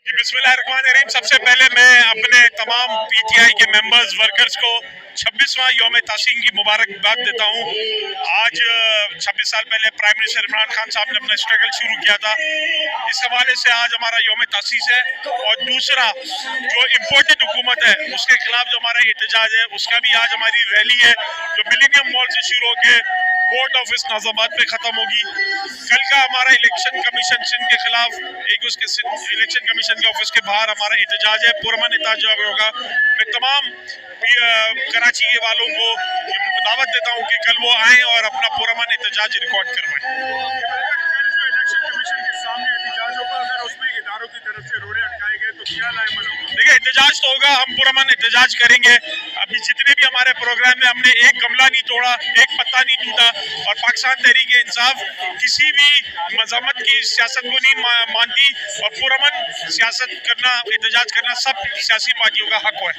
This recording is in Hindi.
बिस्मिल्लाहिर्रहमानिर्रहीम। सबसे पहले मैं अपने तमाम पीटीआई के मेंबर्स वर्कर्स को 26वां यौम तासीन की मुबारकबाद देता हूँ। आज 26 साल पहले प्राइम मिनिस्टर इमरान खान साहब ने अपना स्ट्रगल शुरू किया था। इस हवाले से आज हमारा यौम तासीस है। और दूसरा, जो इम्पोर्टेड हुकूमत है उसके खिलाफ जो हमारा एहतजाज है, उसका भी आज हमारी रैली है जो मिलेनियम मॉल से शुरू होकर बोर्ड ऑफिस नाजाबाद पे खत्म होगी। कल का हमारा इलेक्शन कमीशन सिंध के खिलाफ उसके इलेक्शन कमीशन के ऑफिस के बाहर हमारा एहतजाज है, पुरअमन एहतजाज होगा। मैं तमाम कराची के वालों को दावत देता हूँ कि कल वो आए और अपना पुरअमन एहतजाज रिकॉर्ड करवाएं। देखिए, एहतजाज तो होगा, हम पुरअमन एहतजाज करेंगे। अभी जितने भी हमारे प्रोग्राम में हमने एक गमला नहीं तोड़ा, एक पत्ता नहीं टूटा। और पाकिस्तान तहरीक इंसाफ किसी भी मजहमत की सियासत को नहीं मानती और पुरअमन सियासत करना, एहतजाज करना सब सियासी पार्टियों का हक है।